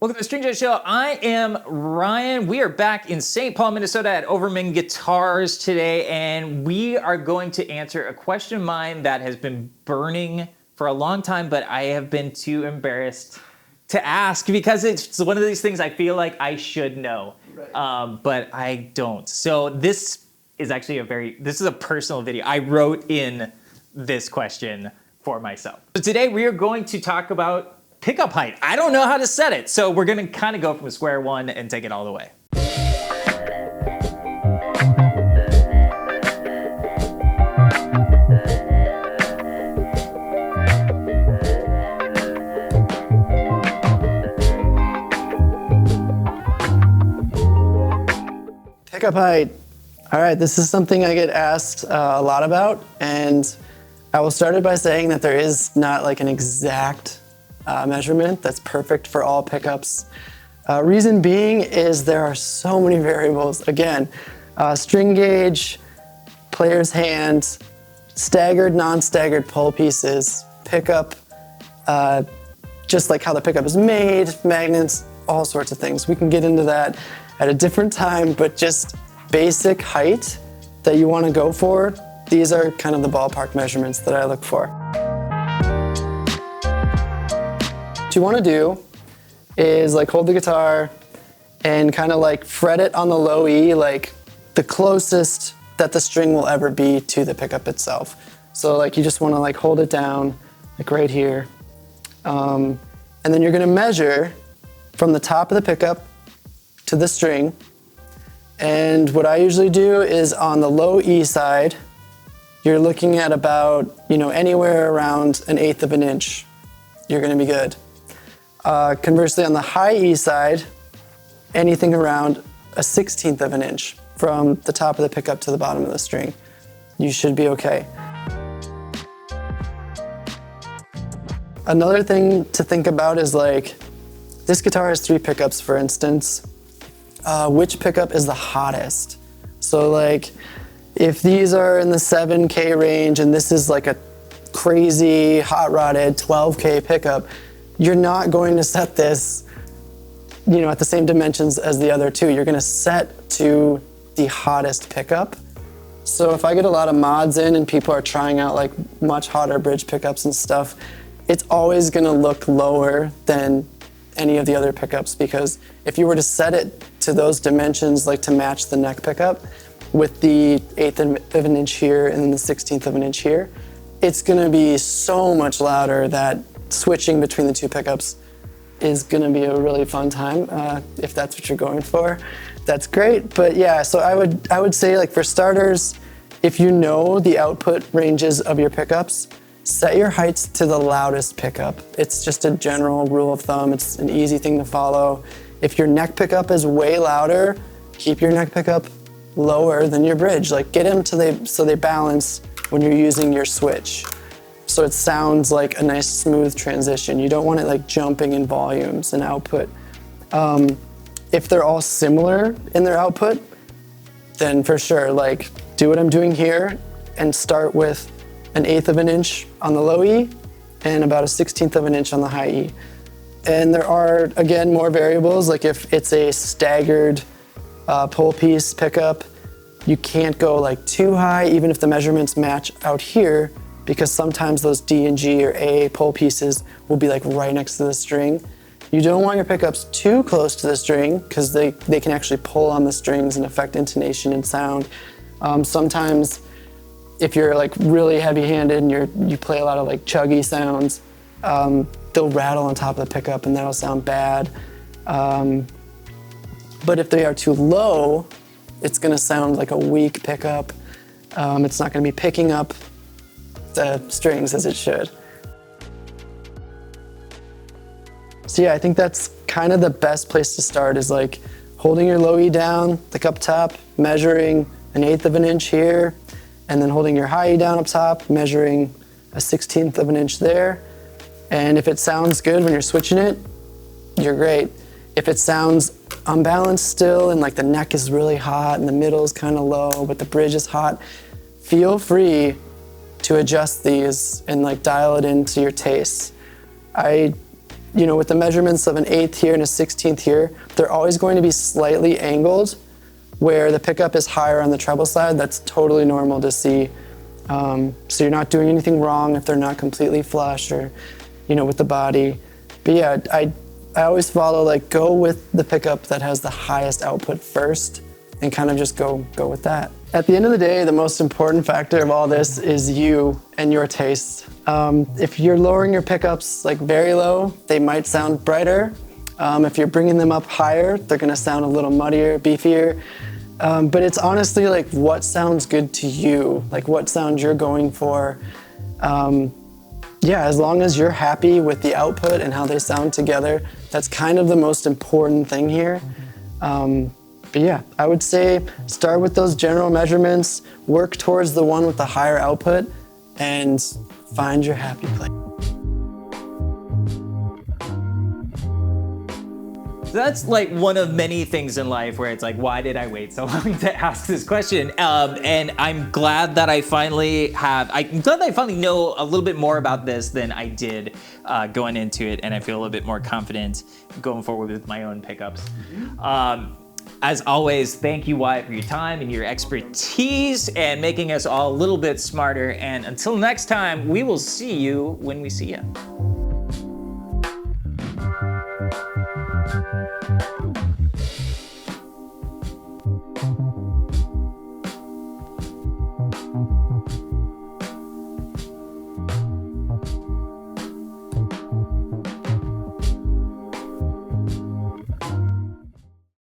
Welcome to the Stringjoy Show. I am Ryan. We are back in St. Paul, Minnesota at Overman Guitars today, and we are going to answer a question of mine that has been burning for a long time, but I have been too embarrassed to ask because it's one of these things I feel like I should know, but I don't. So this is actually this is a personal video. I wrote in this question for myself. So today we are going to talk about pickup height. I don't know how to set it, so we're gonna kind of go from square one and take it all the way. Pickup height. All right, this is something I get asked a lot about, and I will start it by saying that there is not like an exact measurement that's perfect for all pickups. Reason being is there are so many variables. Again, string gauge, player's hand, staggered, non-staggered pull pieces, pickup, just like how the pickup is made, magnets, all sorts of things. We can get into that at a different time, but just basic height that you want to go for, these are kind of the ballpark measurements that I look for. What you want to do is like hold the guitar and kind of like fret it on the low E, like the closest that the string will ever be to the pickup itself. So like you just want to like hold it down like right here. And then you're going to measure from the top of the pickup to the string. And what I usually do is on the low E side, you're looking at about, anywhere around 1/8 of an inch. You're going to be good. Conversely, on the high E side, anything around 1/16 of an inch from the top of the pickup to the bottom of the string. You should be okay. Another thing to think about is like, this guitar has 3 pickups, for instance. Which pickup is the hottest? So like, if these are in the 7K range and this is like a crazy hot rodded 12K pickup, you're not going to set this, at the same dimensions as the other 2. You're gonna set to the hottest pickup. So if I get a lot of mods in and people are trying out like much hotter bridge pickups and stuff, it's always gonna look lower than any of the other pickups, because if you were to set it to those dimensions, like to match the neck pickup with the 1/8 of an inch here and then the 1/16 of an inch here, it's gonna be so much louder that switching between the 2 pickups is gonna be a really fun time. If that's what you're going for, that's great. But yeah, so I would say, like, for starters, if you know the output ranges of your pickups, set your heights to the loudest pickup. It's just a general rule of thumb. It's an easy thing to follow. If your neck pickup is way louder, keep your neck pickup lower than your bridge. Like, get them so they balance when you're using your switch, so it sounds like a nice smooth transition. You don't want it like jumping in volumes and output. If they're all similar in their output, then for sure, like, do what I'm doing here and start with 1/8 of an inch on the low E and about 1/16 of an inch on the high E. And there are, again, more variables. Like if it's a staggered pull piece pickup, you can't go like too high, even if the measurements match out here, because sometimes those D and G or A pull pieces will be like right next to the string. You don't want your pickups too close to the string, because they can actually pull on the strings and affect intonation and sound. Sometimes if you're like really heavy-handed and you play a lot of like chuggy sounds, they'll rattle on top of the pickup and that'll sound bad. But if they are too low, it's gonna sound like a weak pickup. It's not gonna be picking up the strings as it should. So yeah, I think that's kind of the best place to start, is like holding your low E down, like up top, measuring 1/8 of an inch here, and then holding your high E down up top, measuring 1/16 of an inch there. And if it sounds good when you're switching it, you're great. If it sounds unbalanced still and like the neck is really hot and the middle is kind of low but the bridge is hot, feel free to adjust these and like dial it into your tastes. with the measurements of an 1/8 here and a 1/16 here, they're always going to be slightly angled where the pickup is higher on the treble side. That's totally normal to see. So you're not doing anything wrong if they're not completely flush or, with the body. But yeah, I always follow like go with the pickup that has the highest output first and kind of just go with that. At the end of the day, the most important factor of all this is you and your taste. If you're lowering your pickups like very low, they might sound brighter. If you're bringing them up higher, they're gonna sound a little muddier, beefier. But it's honestly like what sounds good to you, like what sound you're going for. Yeah, as long as you're happy with the output and how they sound together, that's kind of the most important thing here. But yeah, I would say start with those general measurements, work towards the one with the higher output, and find your happy place. That's like one of many things in life where it's like, why did I wait so long to ask this question? And I'm glad that I finally know a little bit more about this than I did going into it, and I feel a little bit more confident going forward with my own pickups. As always, thank you, Wyatt, for your time and your expertise and making us all a little bit smarter. And until next time, we will see you when we see you.